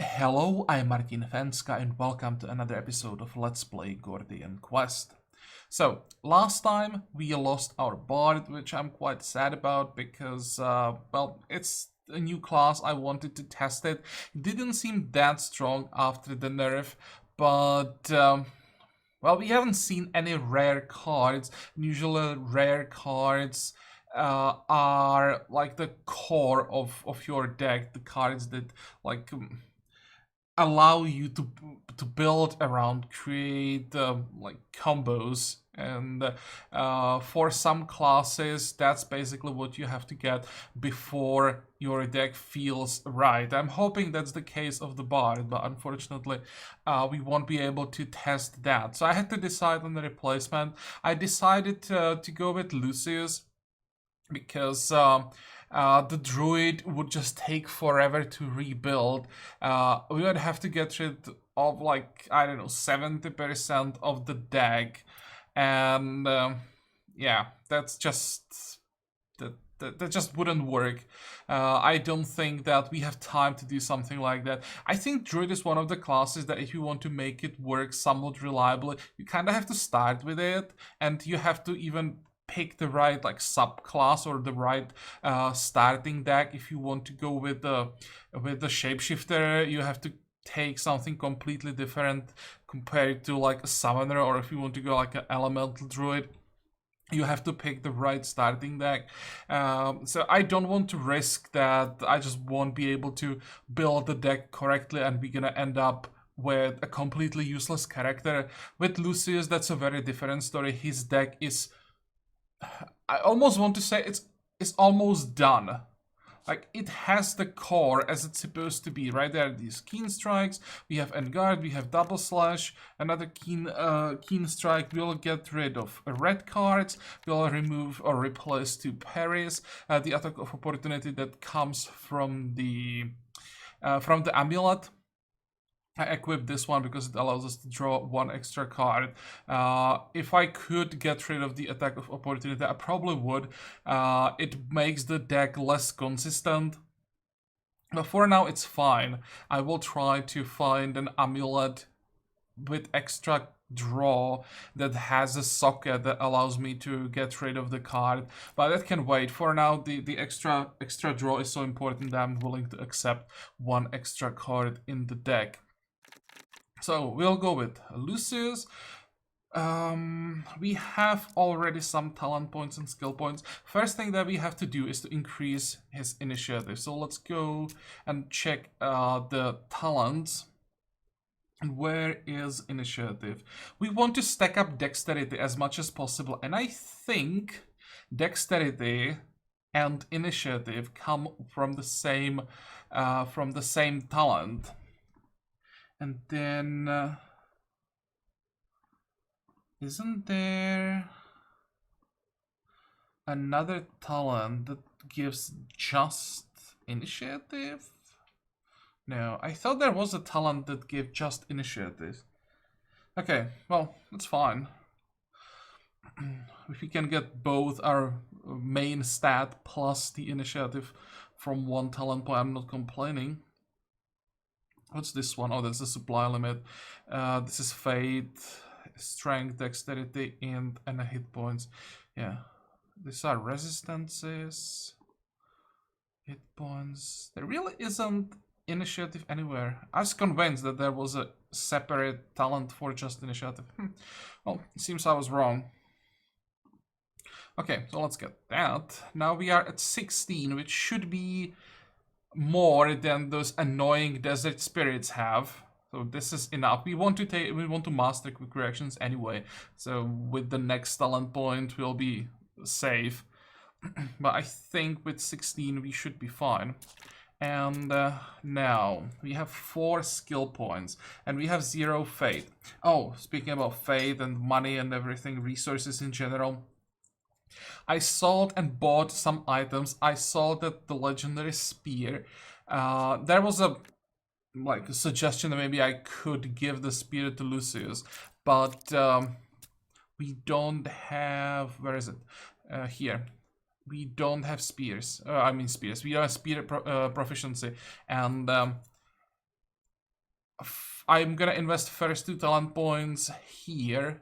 Hello, I'm Martin Fencka and welcome to another episode of Let's Play Gordian Quest. So, last time we lost our bard, which I'm quite sad about because, well, it's a new class, I wanted to test it. It didn't seem that strong after the nerf, but, well, we haven't seen any rare cards. Usually rare cards are like the core of your deck, the cards that like allow you to build around, create like combos, and for some classes that's basically what you have to get before your deck feels right. I'm hoping that's the case of the bard, but unfortunately we won't be able to test that, so I had to decide on the replacement. I decided to go with Lucius because the druid would just take forever to rebuild. We would have to get rid of, like, I don't know, 70% of the deck, and yeah, that's just that just wouldn't work. I don't think that we have time to do something like that. I think druid is one of the classes that if you want to make it work somewhat reliably, you kind of have to start with it, and you have to even pick the right like subclass or the right starting deck. If you want to go with the shapeshifter, you have to take something completely different compared to like a summoner, or if you want to go like an elemental druid, you have to pick the right starting deck. So I don't want to risk that I just won't be able to build the deck correctly and we're gonna end up with a completely useless character. With Lucius, that's a very different story. His deck is, I almost want to say it's almost done. Like, it has the core as it's supposed to be, right? There are these keen strikes, we have Enguard, we have double slash, another keen strike. We'll get rid of red cards, we'll remove or replace two parries, the attack of opportunity that comes from the amulet. I equipped this one because it allows us to draw one extra card. If I could get rid of the attack of opportunity, I probably would. It makes the deck less consistent. But for now, it's fine. I will try to find an amulet with extra draw that has a socket that allows me to get rid of the card, but that can wait. For now, the extra draw is so important that I'm willing to accept one extra card in the deck. So we'll go with Lucius. We have already some talent points and skill points. First thing that we have to do is to increase his initiative. So let's go and check the talents. And where is initiative? We want to stack up dexterity as much as possible, and I think dexterity and initiative come from the same talent. And then isn't there another talent that gives just initiative? No, I thought there was a talent that gave just initiative. Okay, well, that's fine. If we can get both our main stat plus the initiative from one talent point, I'm not complaining. What's this one? Oh, that's the supply limit. This is fate, strength, dexterity, and a hit points. Yeah, these are resistances, hit points. There really isn't initiative anywhere. I was convinced that there was a separate talent for just initiative. Well, it seems I was wrong. Okay, so let's get that. Now we are at 16, which should be more than those annoying desert spirits have. So this is enough. We want to master quick reactions anyway. So with the next talent point we'll be safe. But I think with 16 we should be fine. And now we have 4 skill points and we have 0 fate. Oh, speaking about fate and money and everything, resources in general, I sold and bought some items. I saw that the legendary spear, there was a suggestion that maybe I could give the spear to Lucius, but we don't have, where is it? Here. We don't have spears. I mean spears. We have spear proficiency, and I'm gonna invest first 2 talent points here.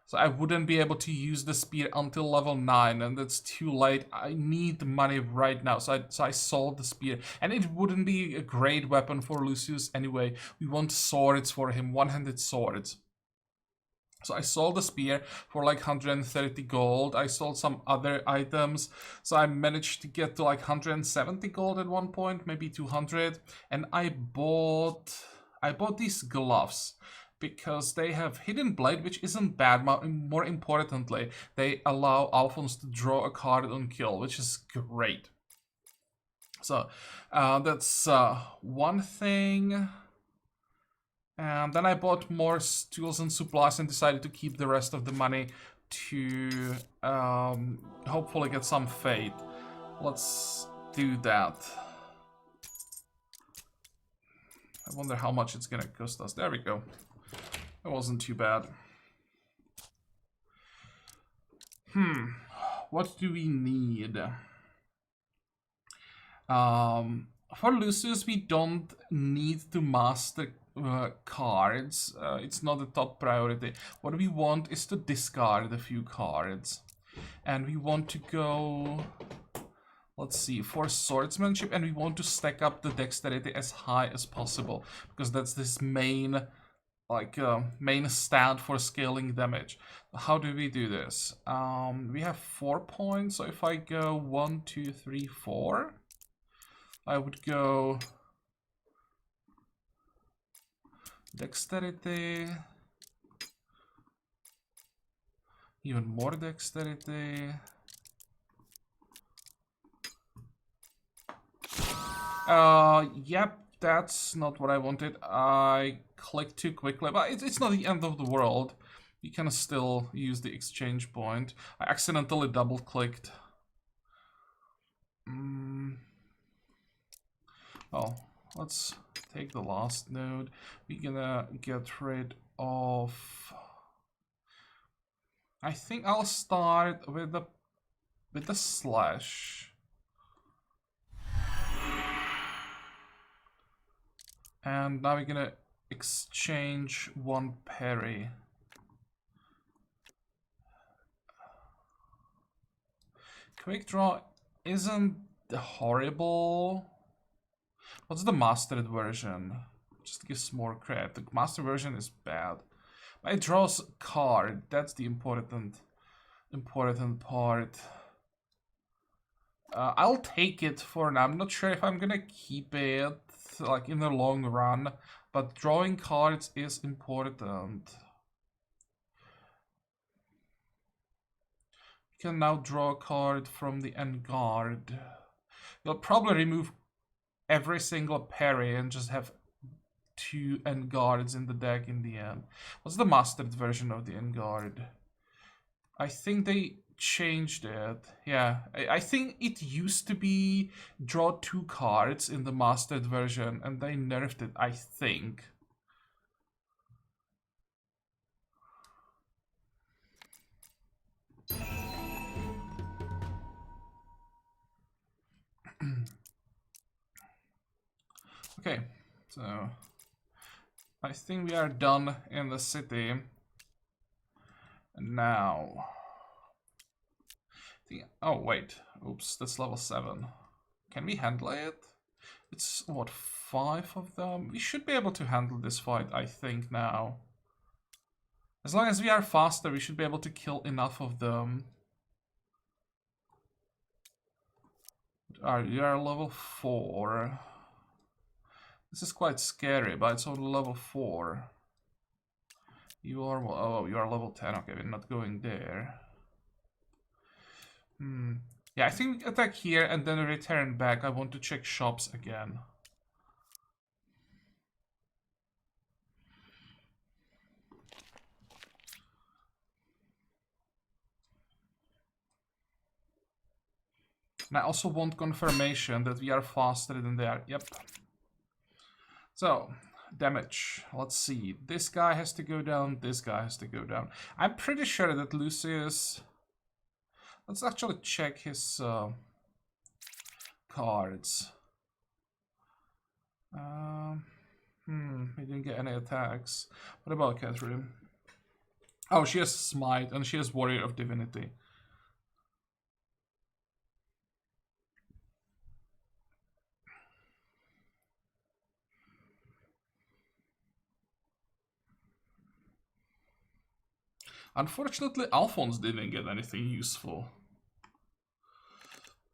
So I wouldn't be able to use the spear until level 9, and that's too late. I need the money right now, so I sold the spear. And it wouldn't be a great weapon for Lucius anyway. We want swords for him, one-handed swords. So I sold the spear for like 130 gold. I sold some other items. So I managed to get to like 170 gold at one point, maybe 200. And I bought these gloves because they have hidden blade, which isn't bad. More importantly, they allow Alphonse to draw a card on kill, which is great. So that's one thing. And then I bought more tools and supplies and decided to keep the rest of the money to hopefully get some fate. Let's do that. I wonder how much it's gonna cost us. There we go. That wasn't too bad. What do we need? For Lucius, we don't need to master cards. It's not a top priority. What we want is to discard a few cards. And we want to go, let's see, for swordsmanship, and we want to stack up the dexterity as high as possible, because that's this main, like, main stat for scaling damage. How do we do this? We have 4 points, so if I go 1, 2, 3, 4, I would go dexterity, even more dexterity. Yep, that's not what I wanted. I clicked too quickly, but it's not the end of the world. You can still use the exchange point. I accidentally double-clicked. Well, let's take the last node. We're gonna get rid of... I think I'll start with the slash. And now we're gonna exchange 1 parry. Quick draw isn't horrible. What's the mastered version? Just gives more credit. The master version is bad. But it draws a card. That's the important part. I'll take it for now. I'm not sure if I'm gonna keep it like in the long run, but drawing cards is important. You can now draw a card from the end guard. You'll probably remove every single parry and just have 2 end guards in the deck in the end. What's the mastered version of the end guard? I think they changed it. Yeah, I think it used to be draw 2 cards in the mastered version, and they nerfed it, I think. Okay, so I think we are done in the city. And now, oh wait, oops, that's level 7. Can we handle it? It's what, 5 of them? We should be able to handle this fight, I think, now. As long as we are faster, we should be able to kill enough of them. You are level 4. This is quite scary, but it's only level 4. You are, oh, you are level 10. Okay, we're not going there. Yeah, I think we attack here and then return back. I want to check shops again. And I also want confirmation that we are faster than they are. Yep. So, damage. Let's see. This guy has to go down. This guy has to go down. I'm pretty sure that Lucius... Let's actually check his cards. He didn't get any attacks. What about Catherine? Oh, she has Smite and she has Warrior of Divinity. Unfortunately, Alphonse didn't get anything useful.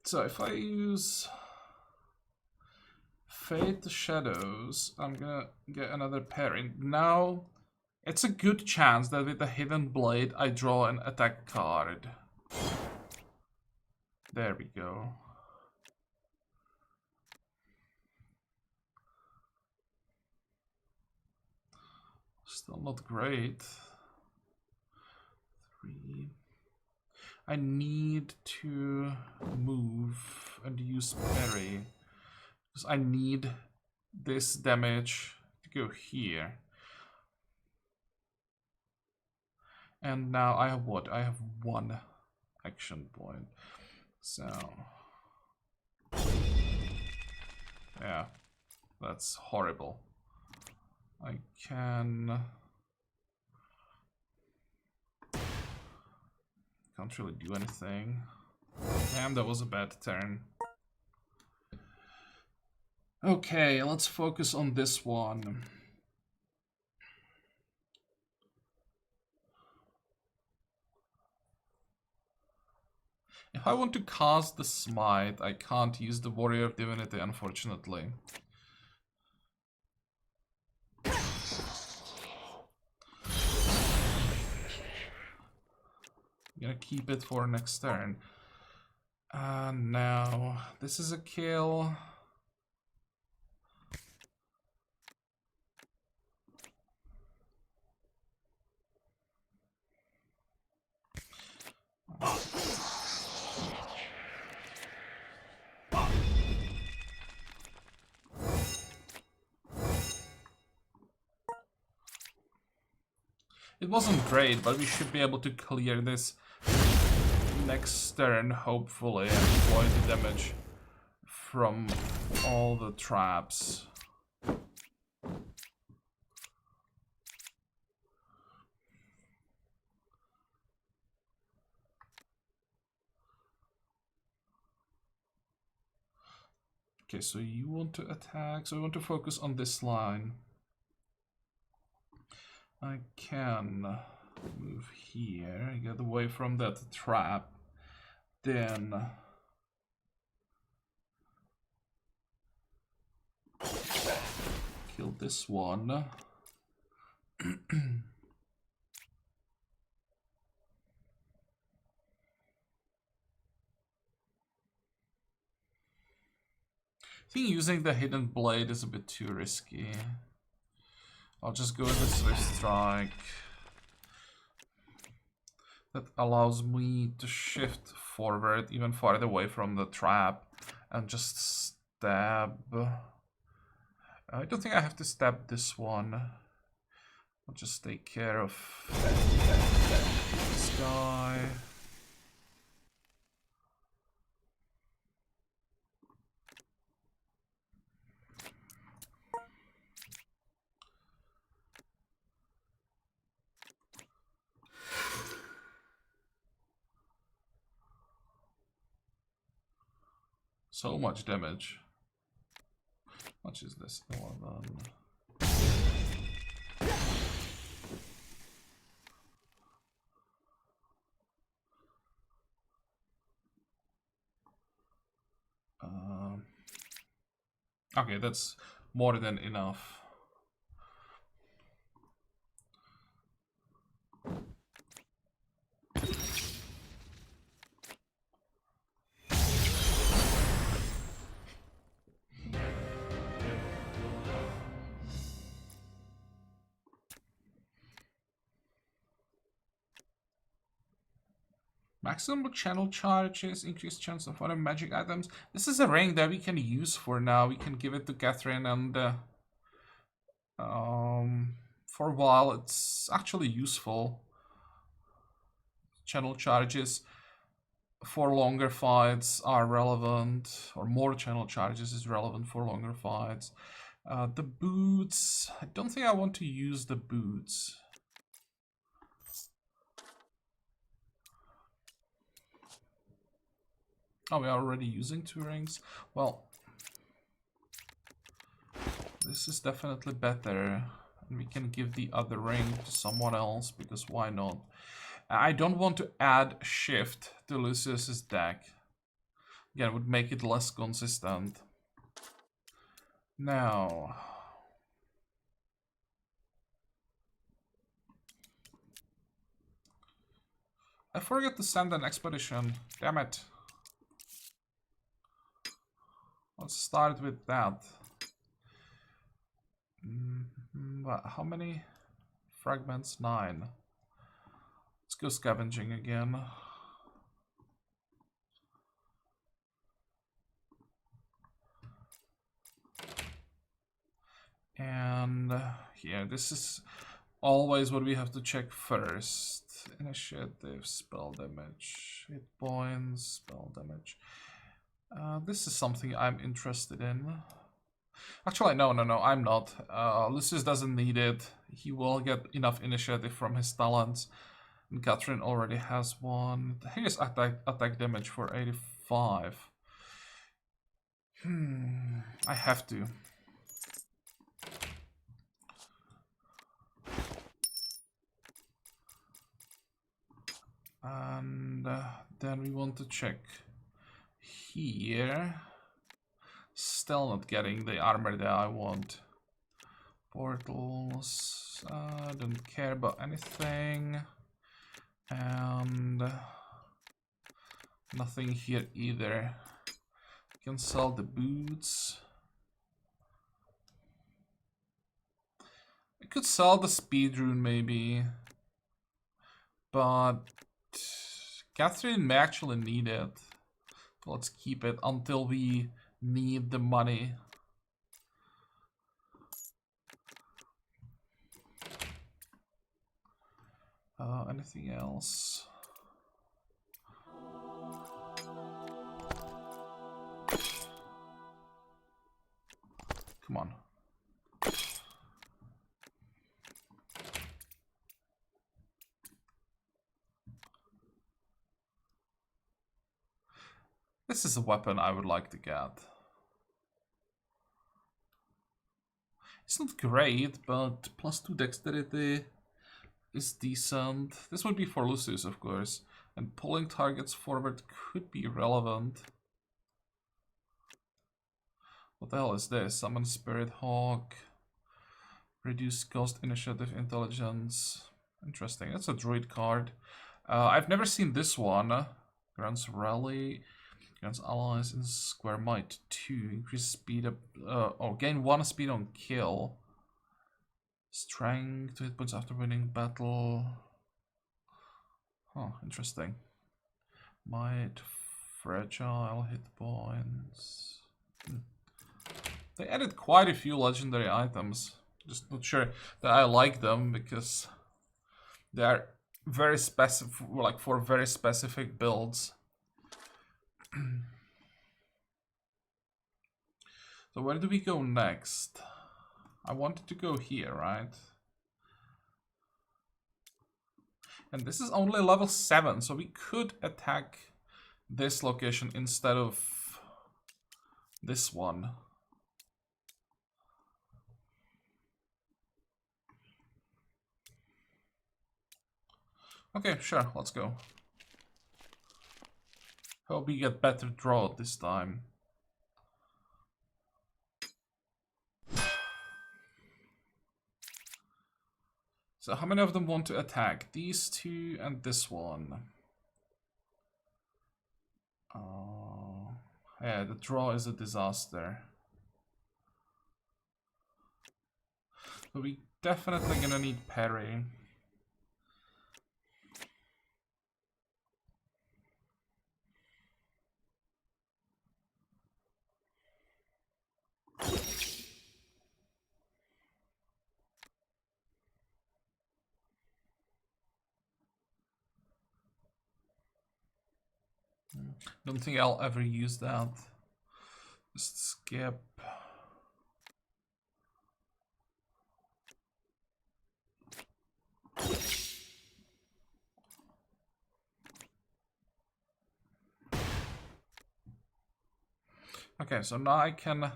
So if I use Fade the Shadows, I'm gonna get another pairing. Now, it's a good chance that with the Hidden Blade, I draw an attack card. There we go. Still not great. 3. I need to move and use parry. Because I need this damage to go here. And now I have what? I have 1 action point. So... yeah, that's horrible. I can... can't really do anything. Damn, that was a bad turn. Okay, let's focus on this one. If I want to cast the Smite, I can't use the Warrior of Divinity, unfortunately. I'm gonna keep it for next turn. Now, this is a kill. It wasn't great, but we should be able to clear this next turn, hopefully, and avoid the damage from all the traps. Okay, so you want to attack, so I want to focus on this line. I can move here, get away from that trap, then kill this one. I think using the Hidden Blade is a bit too risky. I'll just go with the Swift Strike. That allows me to shift forward even farther away from the trap and just stab. I don't think I have to stab this one. I'll just take care of this guy. So much damage. How much is this? 11. Okay, that's more than enough. Maximum channel charges, increased chance of other magic items. This is a ring that we can use for now. We can give it to Catherine, and for a while it's actually useful. Channel charges for longer fights are relevant, or more channel charges is relevant for longer fights. The boots. I don't think I want to use the boots. Oh, we are already using 2 rings? Well, this is definitely better. And we can give the other ring to someone else, because why not? I don't want to add shift to Lucius's deck. Again, it would make it less consistent. Now... I forgot to send an expedition. Damn it. Let's start with that. How many fragments? 9. Let's go scavenging again. And here, this is always what we have to check first. Initiative, spell damage, hit points, spell damage. This is something I'm interested in. Actually, no, I'm not. Lucius doesn't need it. He will get enough initiative from his talents. And Catherine already has one. Here's attack damage for 85. I have to. And then we want to check here. Still not getting the armor that I want. Portals. Don't care about anything. And nothing here either. Can sell the boots. I could sell the speed rune maybe. But Catherine may actually need it. Let's keep it until we need the money. Anything else? Come on. This is a weapon I would like to get. It's not great, but +2 dexterity is decent. This would be for Lucius, of course. And pulling targets forward could be relevant. What the hell is this? Summon Spirit Hawk. Reduce cost, initiative, intelligence. Interesting. That's a druid card. I've never seen this one. Grants rally. Grants allies in square might 2. Increase speed up. Or gain 1 speed on kill. Strength 2 hit points after winning battle. Huh, interesting. Might, fragile hit points. They added quite a few legendary items. Just not sure that I like them because they are very specific, like for very specific builds. So where do we go next? I wanted to go here, right? And this is only level 7, so we could attack this location instead of this one. Okay, sure, let's go. Hope we get better draw this time. So how many of them want to attack? These 2 and this one. Yeah, the draw is a disaster. But we definitely gonna need parry. Don't think I'll ever use that. Just skip. Okay, so now I can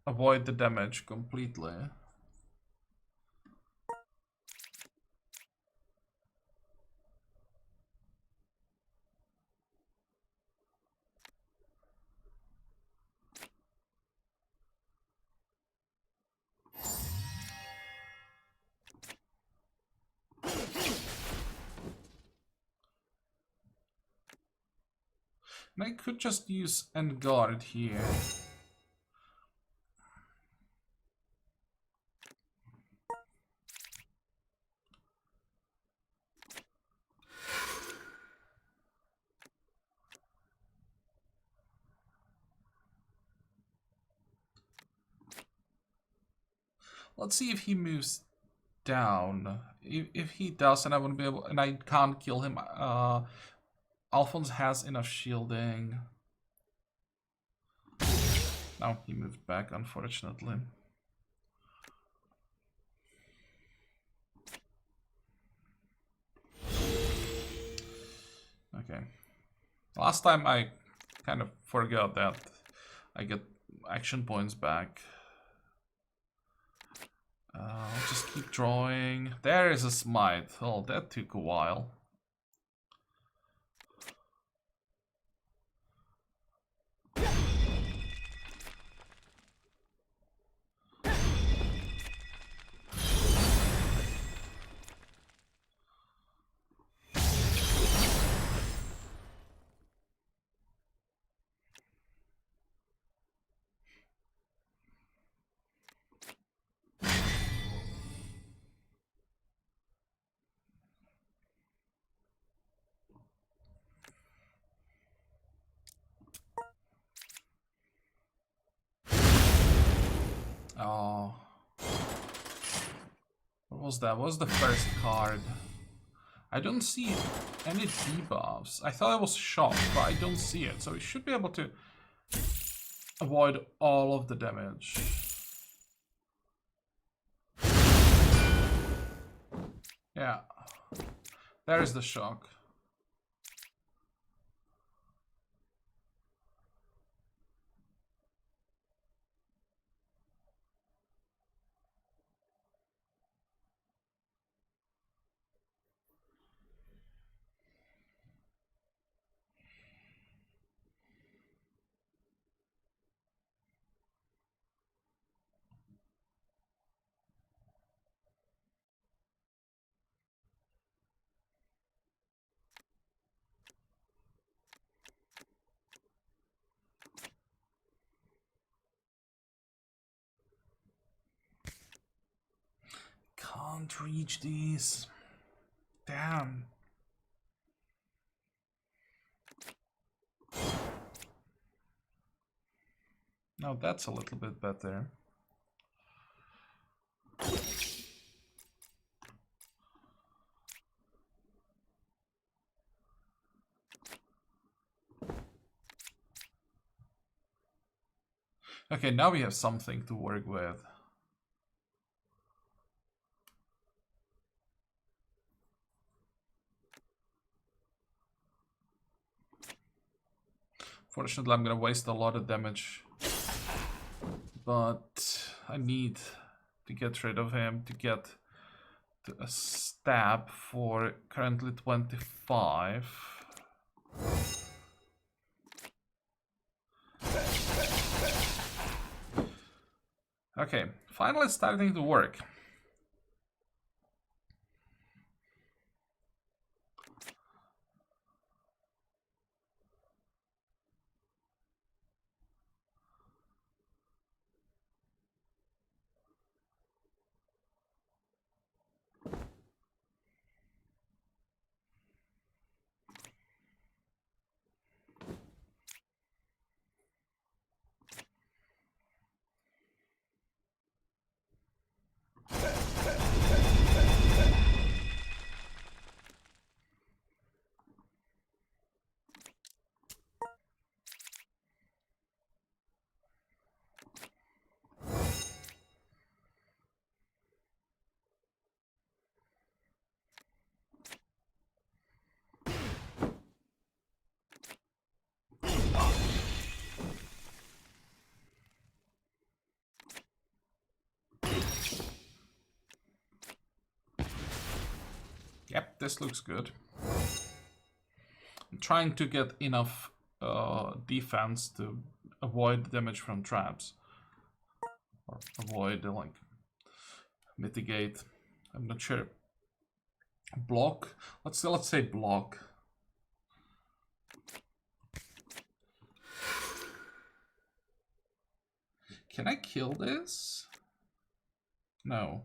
avoid the damage completely. And I could just use End Guard here. Let's see if he moves down. If he does, and I wouldn't be able, and I can't kill him. Alphonse has enough shielding. No, he moved back, unfortunately. Okay. Last time I kind of forgot that I get action points back. I'll just keep drawing. There is a smite. Oh, that took a while. Oh. What was that? What was the first card? I don't see any debuffs. I thought it was shock, but I don't see it. So we should be able to avoid all of the damage. Yeah. There's the shock. Can't reach these. Damn. Now that's a little bit better. Okay, now we have something to work with. Fortunately, I'm gonna waste a lot of damage. But I need to get rid of him to get to a stab for currently 25. Okay, finally starting to work. Yep, this looks good. I'm trying to get enough defense to avoid damage from traps. Or avoid, like, mitigate. I'm not sure. Block? Let's say block. Can I kill this? No.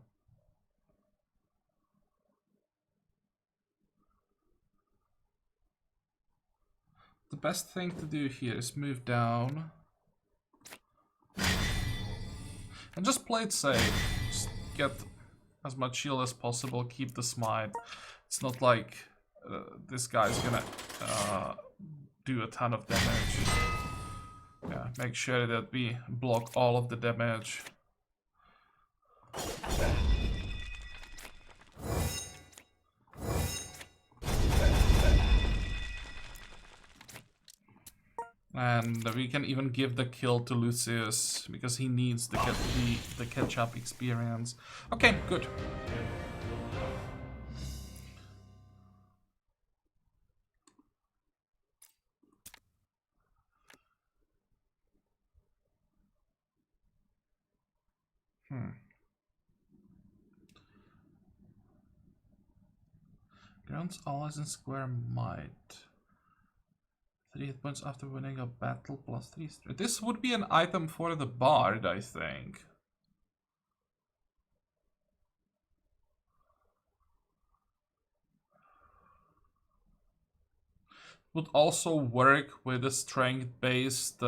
The best thing to do here is move down. And just play it safe. Just get as much shield as possible, keep the smite. It's not like this guy's gonna do a ton of damage. Yeah, make sure that we block all of the damage. And we can even give the kill to Lucius, because he needs the catch-up experience. Okay, good. Grants allies in square might. 3 hit points after winning a battle plus 3 strength. This would be an item for the bard, I think. Would also work with the strength-based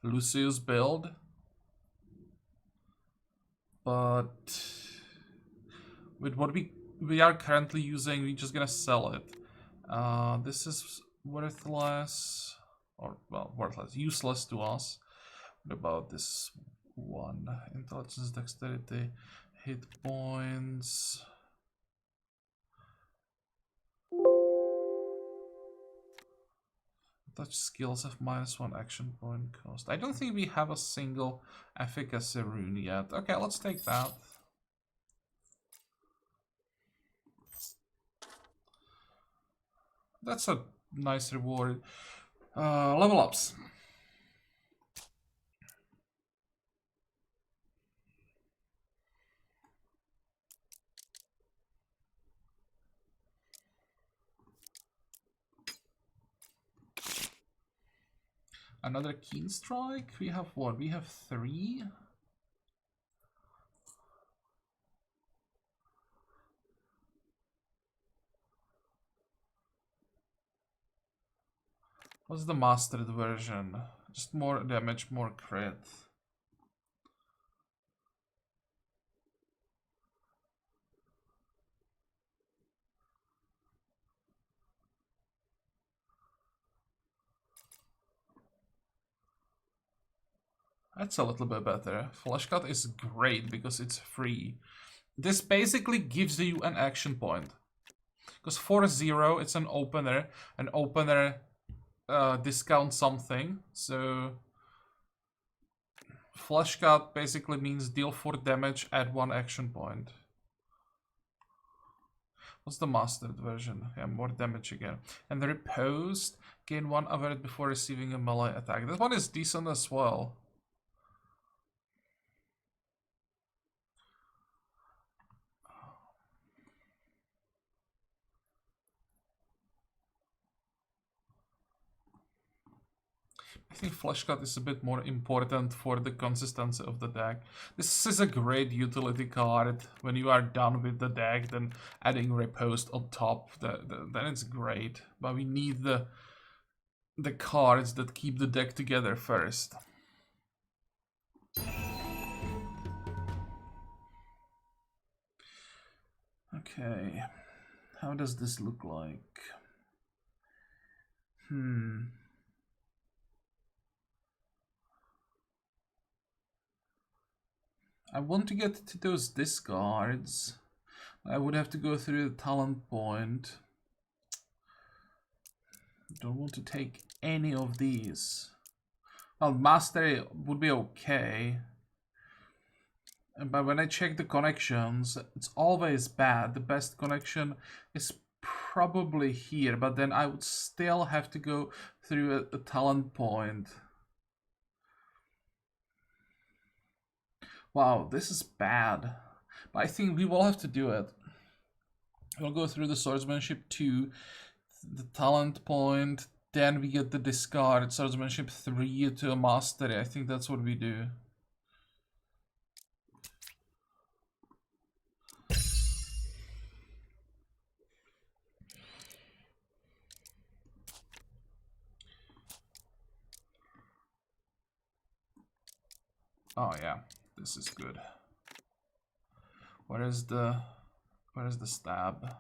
Lucius build. But with what we are currently using, we're just gonna sell it. This is worthless, or well, worthless, useless to us. What about this one? Intelligence, dexterity, hit points. Touch skills have -1 action point cost. I don't think we have a single efficacy rune yet. Okay, let's take that. That's a nice reward. Level ups. Another keen strike. We have what? We have 3. What's the mastered version? Just more damage, more crit. That's a little bit better. Flash cut is great because it's free. This basically gives you an action point. Because for 0, it's an opener. An opener discounts something. So Flash cut basically means deal 4 damage, add 1 action point. What's the mastered version? Yeah, more damage again. And the riposte, gain 1 avert before receiving a melee attack. This one is decent as well. I think Flash Cut is a bit more important for the consistency of the deck. This is a great utility card. When you are done with the deck, then adding Riposte on top, then it's great. But we need the cards that keep the deck together first. Okay, how does this look like? I want to get to those discards. I would have to go through the talent point. Don't want to take any of these. Well, mastery would be okay. But when I check the connections, it's always bad. The best connection is probably here, but then I would still have to go through a talent point. Wow, this is bad. But I think we will have to do it. We'll go through the swordsmanship 2, the talent point, then we get the discard, swordsmanship 3 to a mastery. I think that's what we do. Oh yeah, this is good. Where is the stab?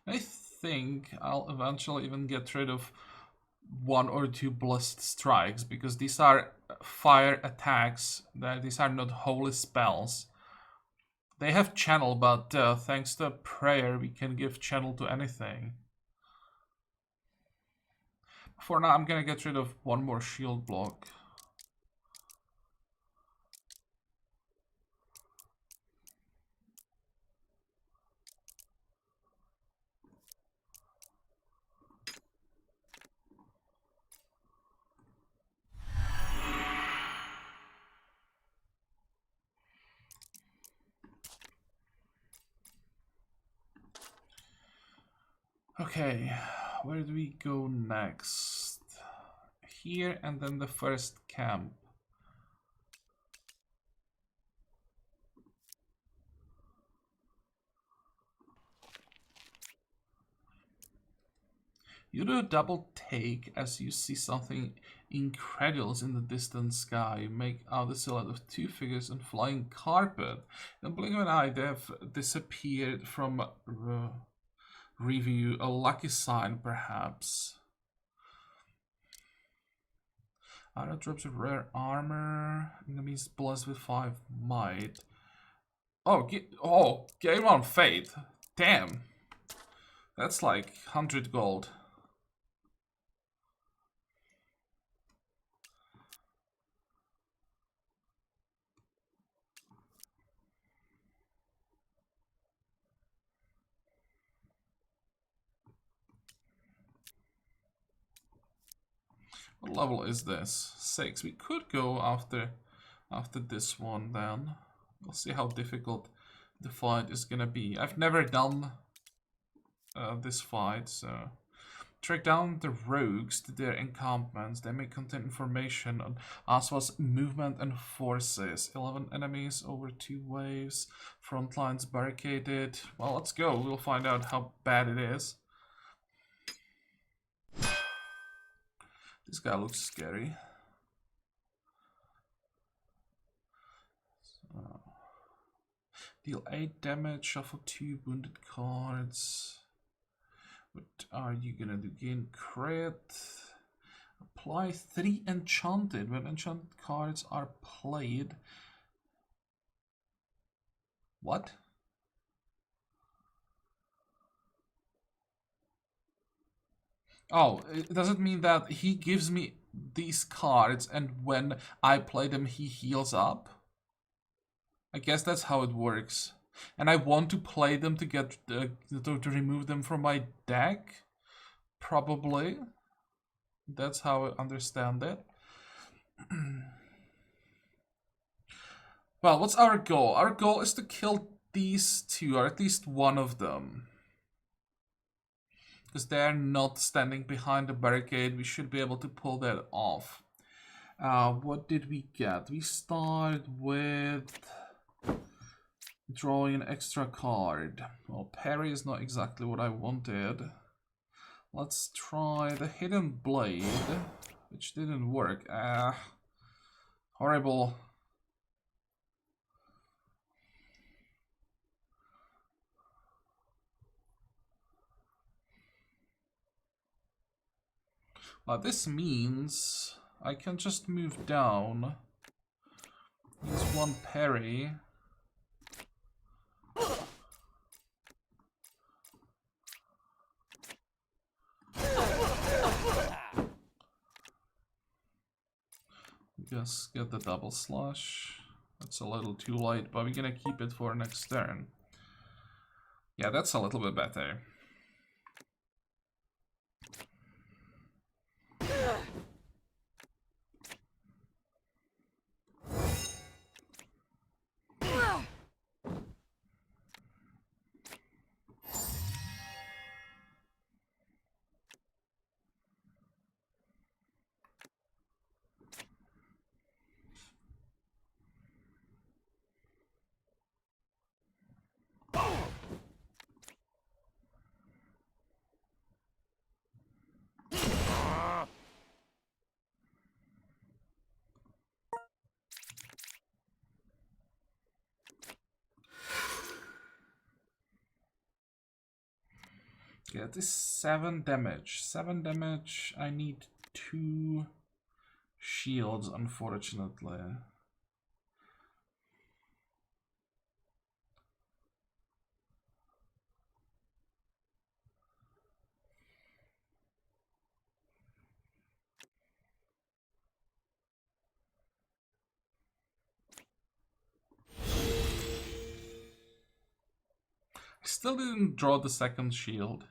I think I'll eventually even get rid of 1 or 2 blessed strikes, because these are fire attacks. These are not holy spells. They have channel, but thanks to prayer we can give channel to anything. For now I'm gonna get rid of 1 more shield block. Okay, where do we go next? Here, and then the first camp. You do a double take as you see something incredulous in the distant sky. You make out the silhouette of 2 figures on flying carpet. In a blink of an eye, they have disappeared from review. A lucky sign, perhaps. Other drops of rare armor. Enemies blessed with 5 might. Oh, game on fate. Damn. That's like 100 gold. What level is this? 6. We could go after this one then. We'll see how difficult the fight is gonna be. I've never done this fight, so... Track down the rogues to their encampments. They may contain information on Aswa's movement and forces. 11 enemies over 2 waves. Front lines barricaded. Well, let's go. We'll find out how bad it is. This guy looks scary. So, deal 8 damage, shuffle 2 wounded cards. What are you gonna do? Gain crit. Apply 3 enchanted when enchanted cards are played. What? Oh, does it mean that he gives me these cards and when I play them he heals up? I guess that's how it works. And I want to play them to get to remove them from my deck? Probably. That's how I understand it. Well, what's our goal? Our goal is to kill these 2, or at least one of them. Because they're not standing behind the barricade, we should be able to pull that off. What did we get? We start with drawing an extra card. Well, parry is not exactly what I wanted. Let's try the Hidden Blade, which didn't work. Horrible. This means I can just move down, use one parry. Just get the double slash. That's a little too light, but we're gonna keep it for next turn. Yeah, that's a little bit better. Yeah, this 7 damage. 7 damage. I need 2 shields, unfortunately. I still didn't draw the second shield.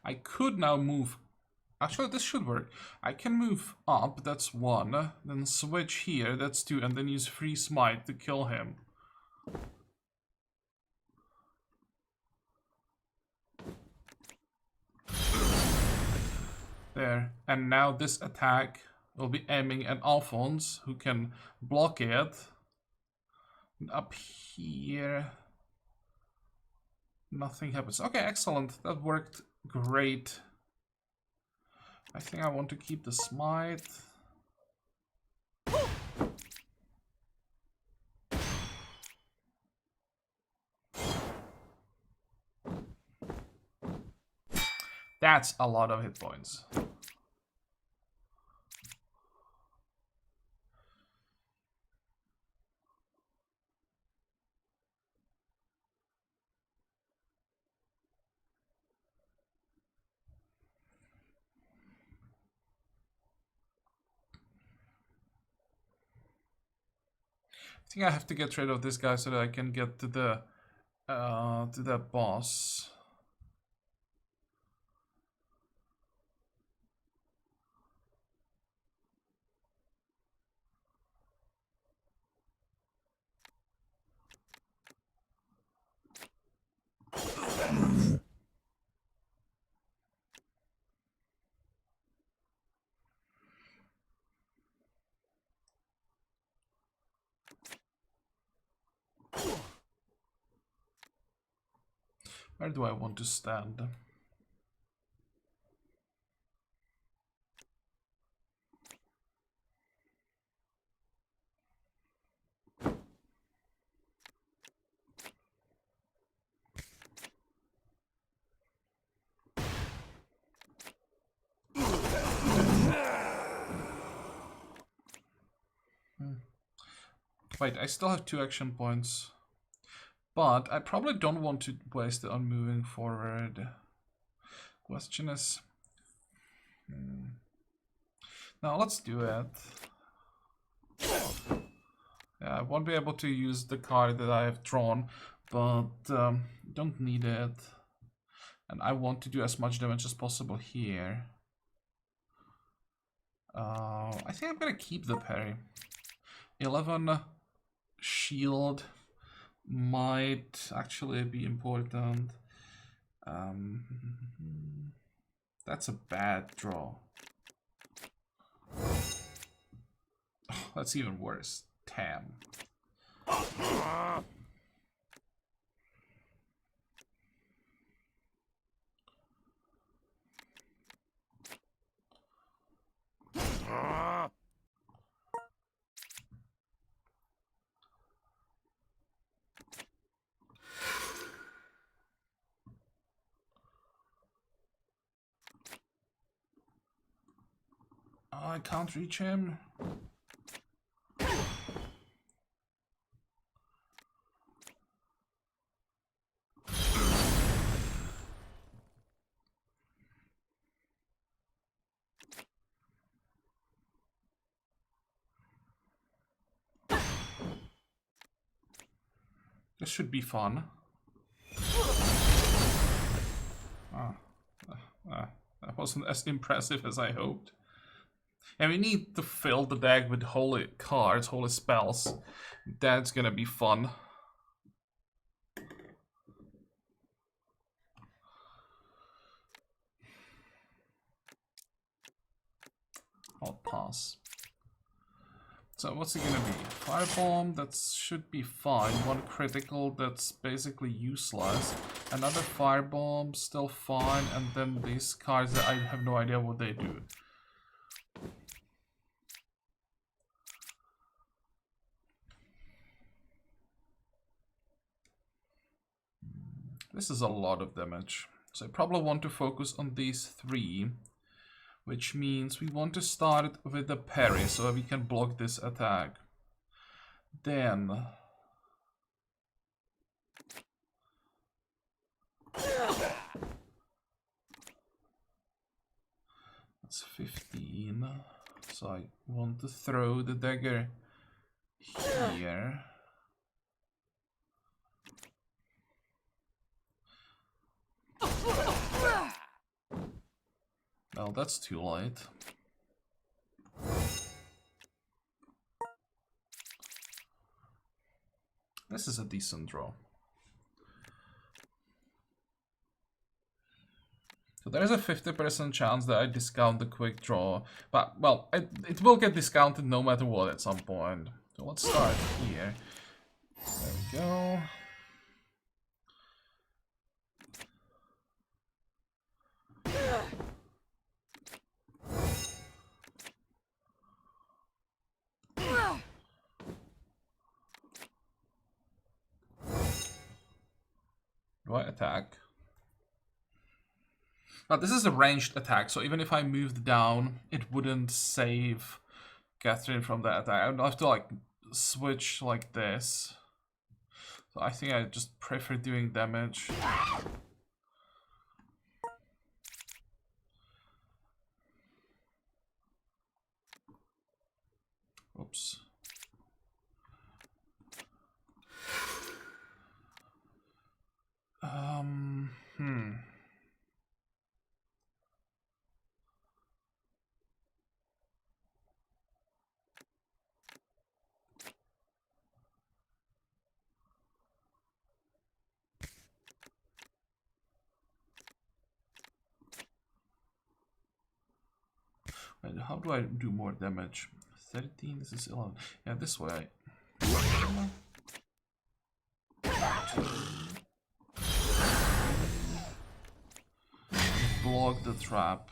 I could now move. Actually, this should work. I can move up, that's 1. Then switch here, that's 2. And then use free smite to kill him. There. And now this attack will be aiming at Alphonse, who can block it. And up here, nothing happens. Okay, excellent. That worked great. I think I want to keep the smite. That's a lot of hit points. I think I have to get rid of this guy so that I can get to the boss. Where do I want to stand? Wait, I still have 2 action points. But I probably don't want to waste it on moving forward. Question is... Now let's do it. Yeah, I won't be able to use the card that I have drawn, but don't need it. And I want to do as much damage as possible here. I think I'm gonna keep the parry. 11 shield might actually be important. That's a bad draw. Oh, that's even worse. Tam. I can't reach him. This should be fun. That wasn't as impressive as I hoped. And we need to fill the deck with holy cards, holy spells. That's gonna be fun. I'll pass. So what's it gonna be? Firebomb, that should be fine. One critical, that's basically useless. Another firebomb, still fine. And then these cards that I have no idea what they do. This is a lot of damage. So I probably want to focus on these three. Which means we want to start with the parry so we can block this attack. Then that's 15. So I want to throw the dagger here. Well, that's too light. This is a decent draw. So there's a 50% chance that I discount the quick draw. But, well, it will get discounted no matter what at some point. So let's start here. There we go. Do I attack? Now this is a ranged attack, so even if I moved down, it wouldn't save Catherine from the attack. I would have to like switch like this. So I think I just prefer doing damage. Oops. Wait, how do I do more damage? 13, this is 11. Yeah, this way block the trap.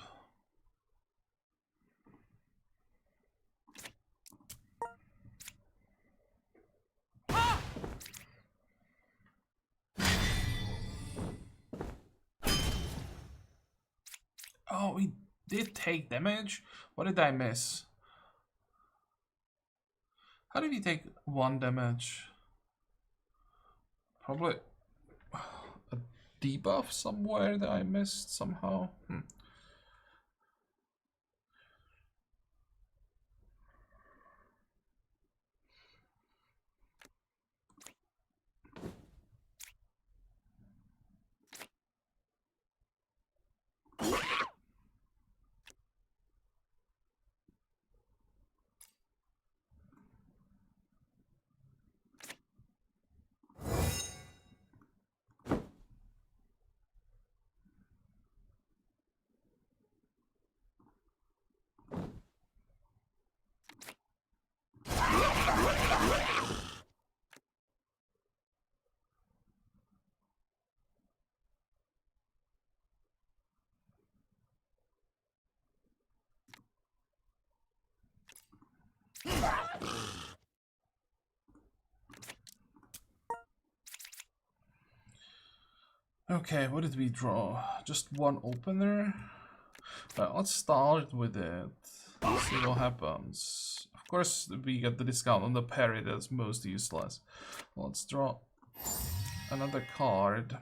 Oh, he did take damage? What did I miss? How did he take 1 damage? Probably a debuff somewhere that I missed somehow. Okay, what did we draw? Just one opener? Well, let's start with it. See what happens. Of course, we get the discount on the parry, that's most useless. Let's draw another card.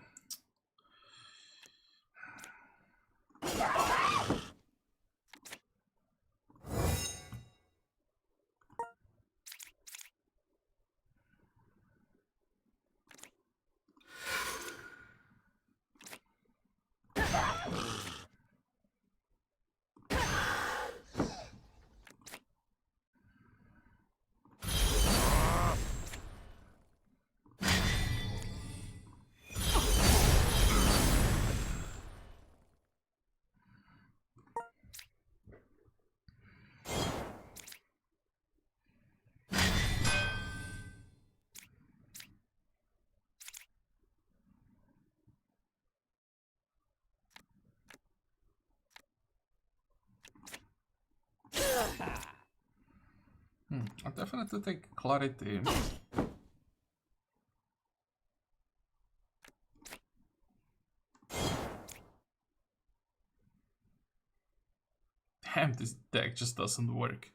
I'll definitely take clarity. Damn, this deck just doesn't work.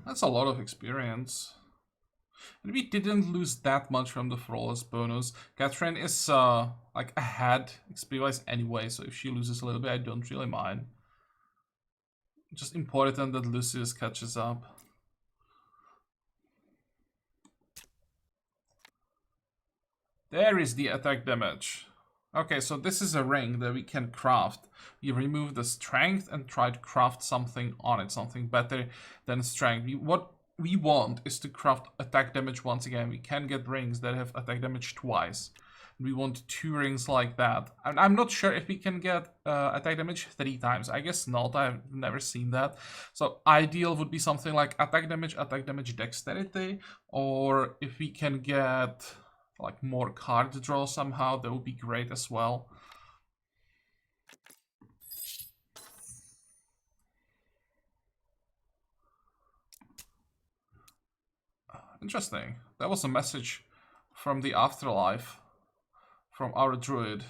That's a lot of experience. And we didn't lose that much from the flawless bonus. Catherine is like ahead XP-wise anyway, so if she loses a little bit, I don't really mind. Just important that Lucius catches up. There is the attack damage. Okay, so this is a ring that we can craft. We remove the strength and try to craft something on it, something better than strength. What we want is to craft attack damage once again. We can get rings that have attack damage twice. We want 2 rings like that. And I'm not sure if we can get attack damage 3 times. I guess not. I've never seen that. So ideal would be something like attack damage, dexterity. Or if we can get like more card draw somehow, that would be great as well. Interesting. That was a message from the afterlife, from our druid.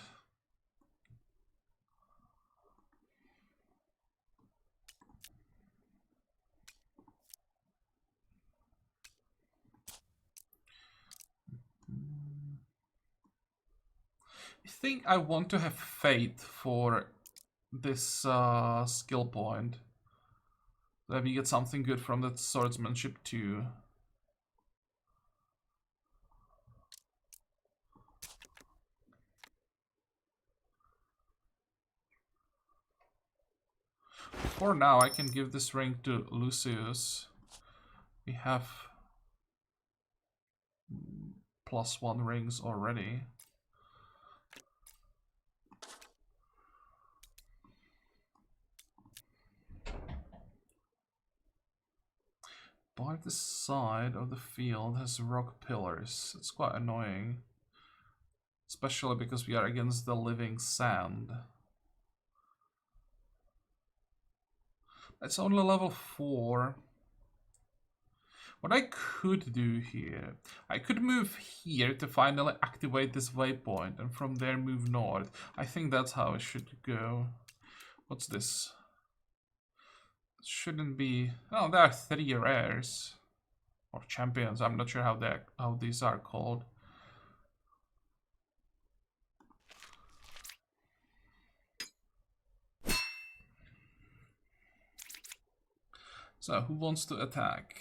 I think I want to have faith for this skill point. That we get something good from that swordsmanship too. For now, I can give this ring to Lucius. We have +1 rings already. By the side of the field has rock pillars. It's quite annoying. Especially because we are against the living sand. It's only level 4. What I could do here, I could move here to finally activate this waypoint and from there move north. I think that's how it should go. What's this? It shouldn't be... Oh, there are 3 rares. Or champions, I'm not sure how these are called. So, who wants to attack?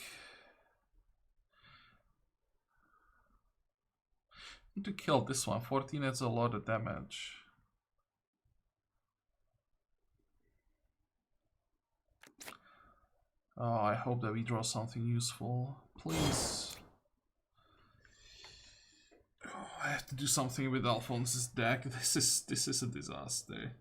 To kill this one. 14 is a lot of damage. Oh, I hope that we draw something useful. Please. Oh, I have to do something with Alphonse's deck. This is a disaster.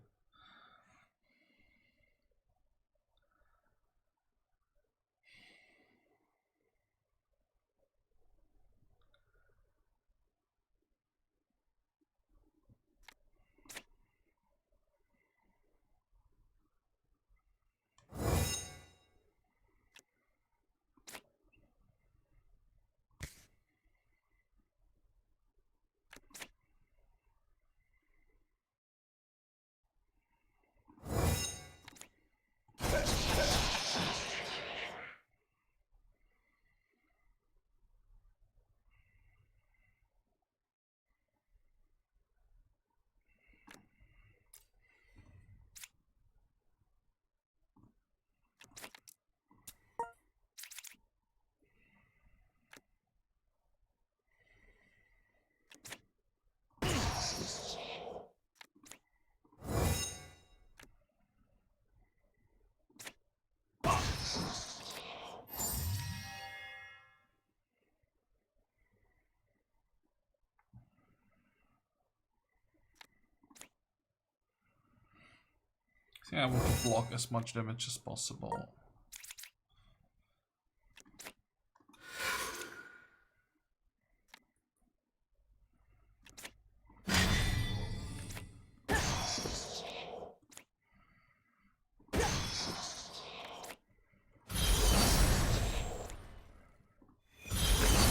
I think I want to block as much damage as possible.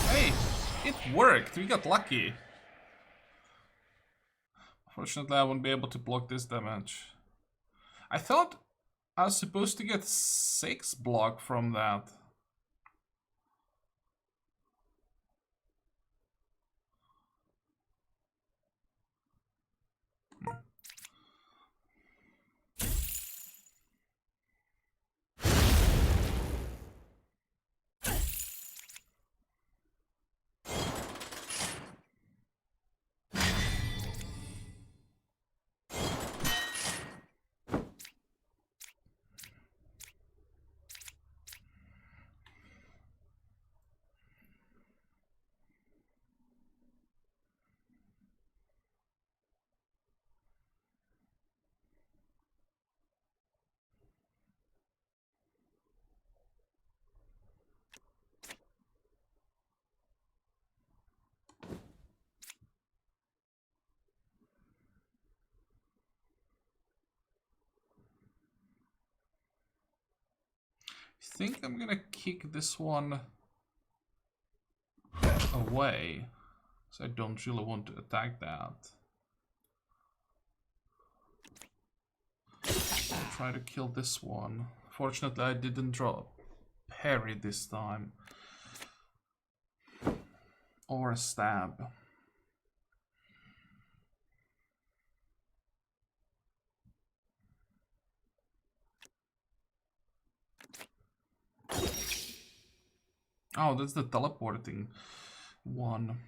Hey, it worked. We got lucky. Fortunately, I won't be able to block this damage. I thought I was supposed to get 6 block from that. I think I'm gonna kick this one away, so I don't really want to attack that. I'll try to kill this one. Fortunately, I didn't draw parry this time. Or a stab. Oh, that's the teleporting one.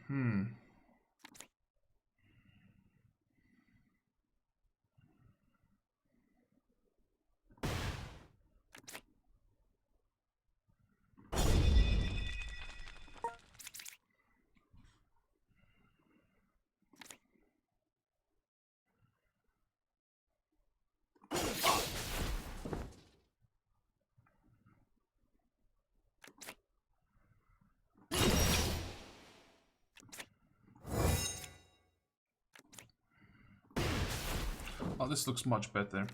Oh, this looks much better.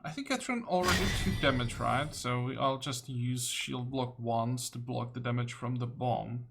I think I thrown already 2 damage, right? So I'll just use shield block once to block the damage from the bomb.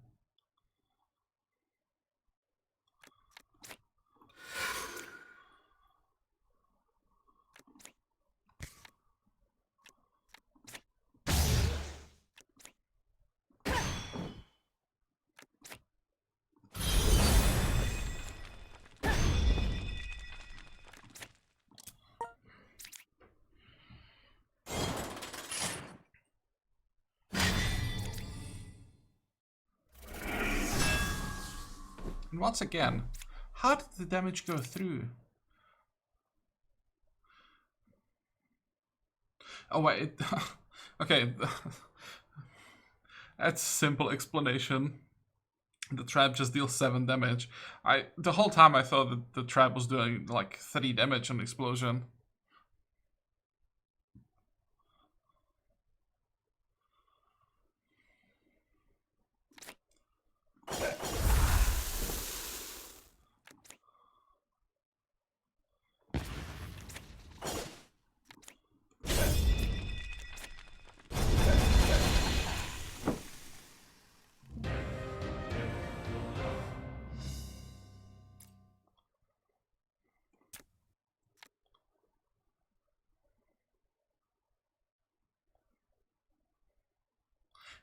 And once again, how did the damage go through? Oh wait, okay, that's a simple explanation. The trap just deals 7 damage. The whole time I thought that the trap was doing like 3 damage on explosion.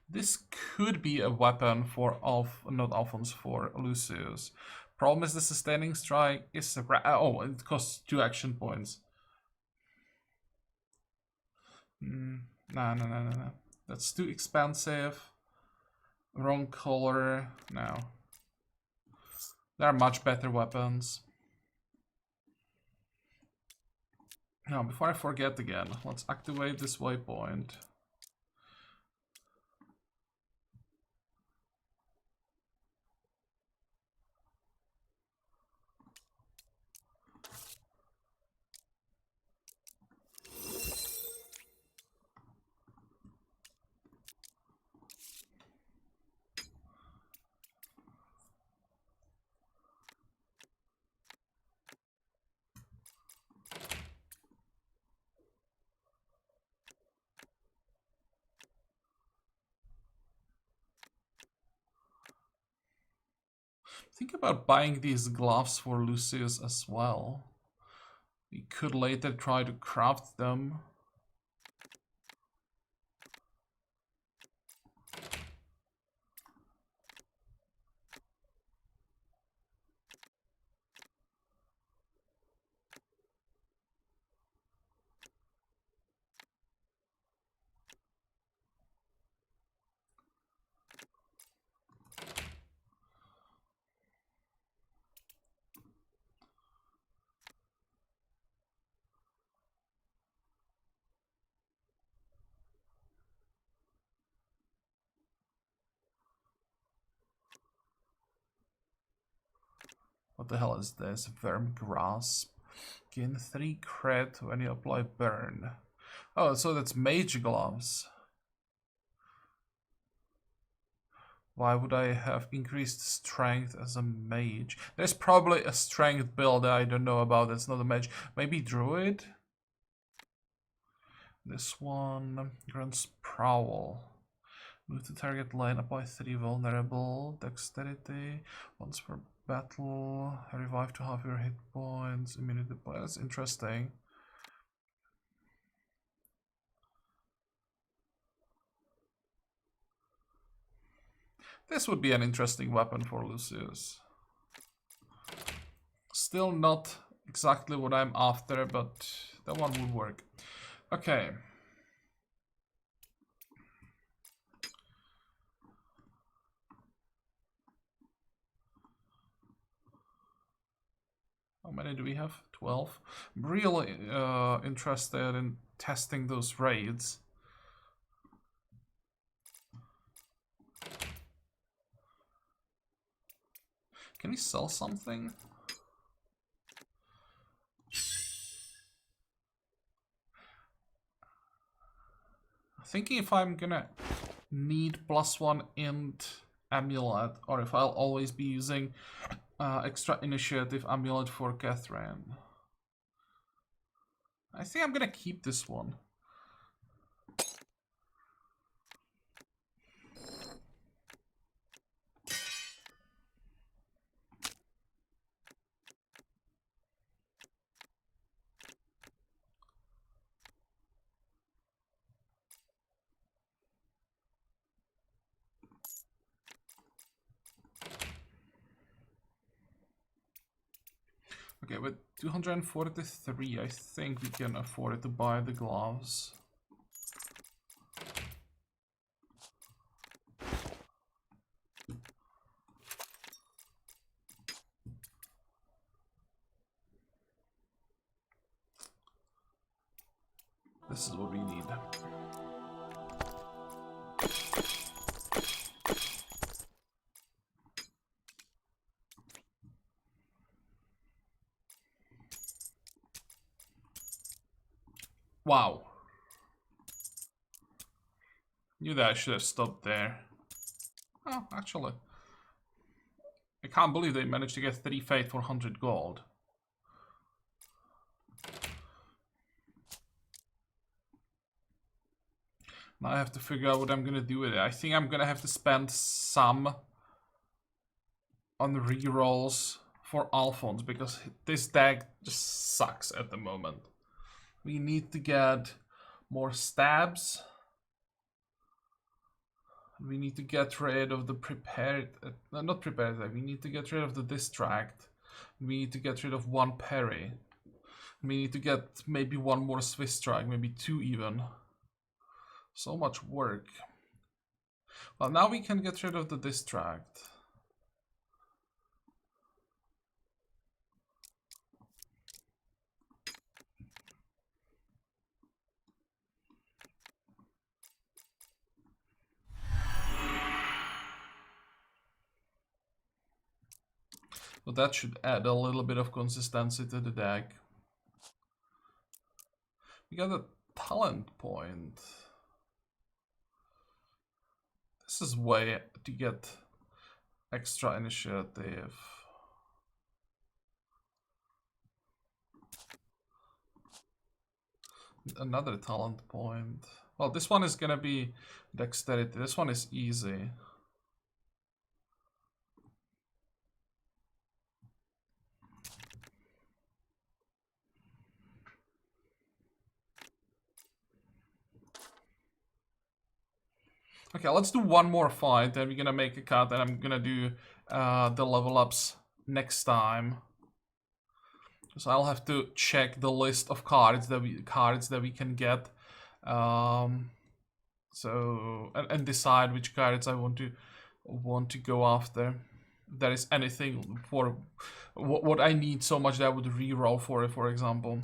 This could be a weapon for not Alphonse, for Lucius. Problem is the sustaining strike is oh, it costs 2 action points. No. That's too expensive. Wrong color. No. There are much better weapons. Now, before I forget again, let's activate this waypoint. Think about buying these gloves for Lucius as well. We could later try to craft them. What the hell is this? Worm Grasp. Gain 3 crit when you apply burn. Oh, so that's mage gloves. Why would I have increased strength as a mage? There's probably a strength build that I don't know about. That's not a mage. Maybe druid? This one grants prowl. Move to target line, apply 3 vulnerable. Dexterity. Once per battle. Revive to half your hit points. Immunity points. That's interesting. This would be an interesting weapon for Lucius. Still not exactly what I'm after, but that one would work. Okay. How many do we have? 12. I'm really interested in testing those raids. Can we sell something? Thinking if I'm gonna need +1 int amulet, or if I'll always be using extra initiative amulet for Catherine. I think I'm gonna keep this one. Okay, with 243, I think we can afford to buy the gloves. This is what we need. Wow. Knew that I should have stopped there. Oh, actually. I can't believe they managed to get 3 fate for 100 gold. Now I have to figure out what I'm gonna do with it. I think I'm gonna have to spend some on rerolls for Alphonse because this deck just sucks at the moment. We need to get more stabs. We need to get rid of the prepared, not prepared, we need to get rid of the distract. We need to get rid of one parry. We need to get maybe one more Swiss strike, maybe 2 even. So much work. Well, now we can get rid of the distract. But that should add a little bit of consistency to the deck. We got a talent point. This is way to get extra initiative. Another talent point. Well, this one is gonna be dexterity. This one is easy. Okay, let's do one more fight, then we're gonna make a cut, and I'm gonna do the level ups next time. So I'll have to check the list of cards that we can get, so and decide which cards I want to go after. If there is anything for what I need so much that I would reroll for it, for example.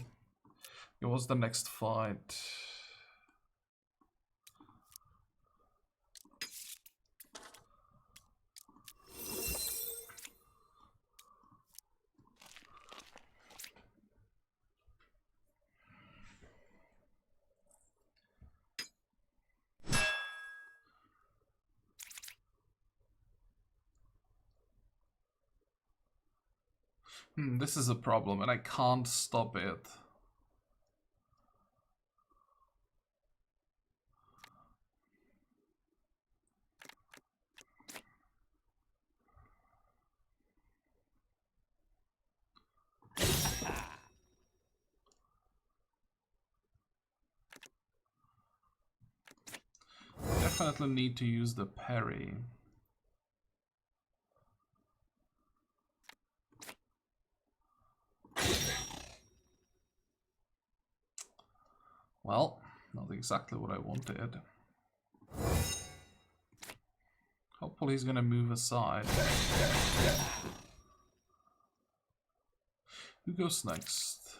It was the next fight. This is a problem, and I can't stop it. Definitely need to use the parry. Well, not exactly what I wanted. Hopefully he's gonna move aside. Who goes next?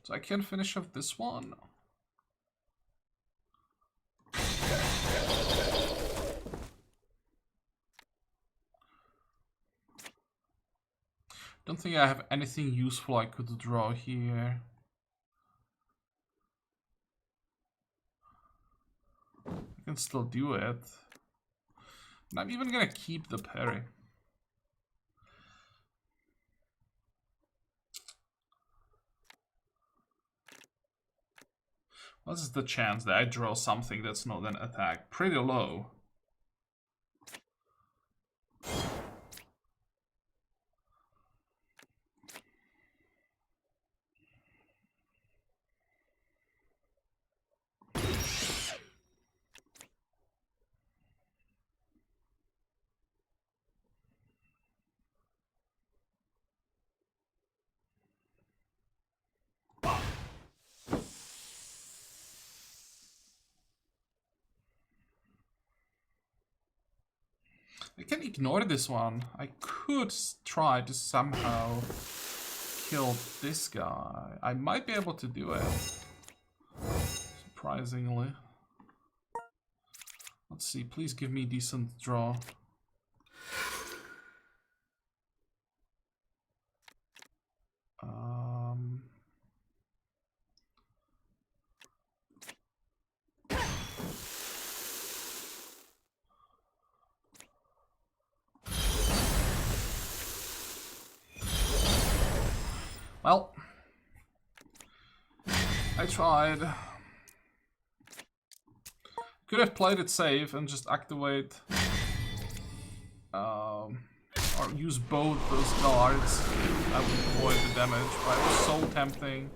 So I can finish off this one. Don't think I have anything useful I could draw here. I can still do it. And I'm even gonna keep the parry. What is the chance that I draw something that's not an attack? Pretty low. I can ignore this one. I could try to somehow kill this guy. I might be able to do it. surprisingly. Let's see, please give me a decent draw. Well, I tried. Could have played it safe and just activate or use both those guards. I would avoid the damage, but it was so tempting.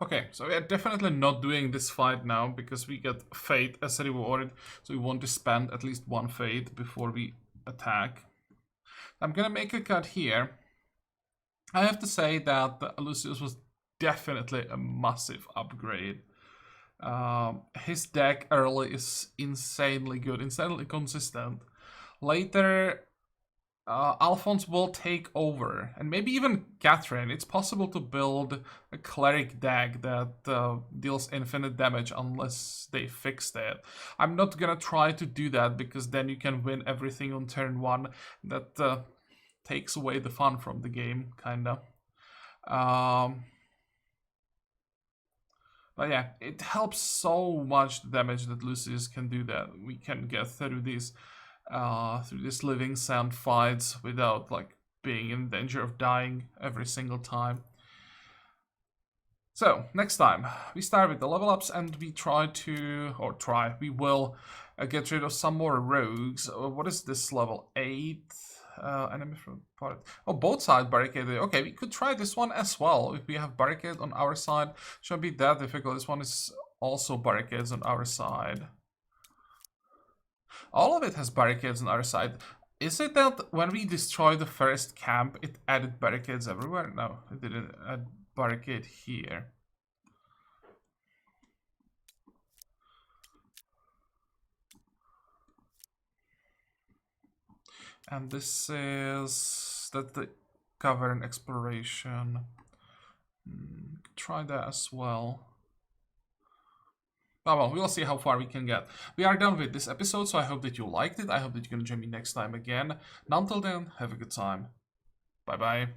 Okay, so we are definitely not doing this fight now because we get fate as a reward, so we want to spend at least one fate before we attack. I'm gonna make a cut here. I have to say that Lucius was definitely a massive upgrade. His deck early is insanely good, insanely consistent. Later, Alphonse will take over, and maybe even Catherine. It's possible to build a cleric deck that deals infinite damage unless they fixed it. I'm not gonna try to do that because then you can win everything on turn 1. That takes away the fun from the game, kinda. But yeah, it helps so much the damage that Lucius can do that we can get through these living sand fights without like being in danger of dying every single time. So next time we start with the level ups and we we will get rid of some more rogues. What is this level 8? Enemy from part. Oh, both sides barricaded. Okay, we could try this one as well. If we have barricade on our side, shouldn't be that difficult. This one is also barricades on our side. All of it has barricades on our side. Is it that when we destroyed the first camp, it added barricades everywhere? No, it didn't add barricade here. And this is the cavern exploration. Try that as well. Oh well, we'll see how far we can get. We are done with this episode, so I hope that you liked it. I hope that you're gonna join me next time again. And until then, have a good time. Bye bye.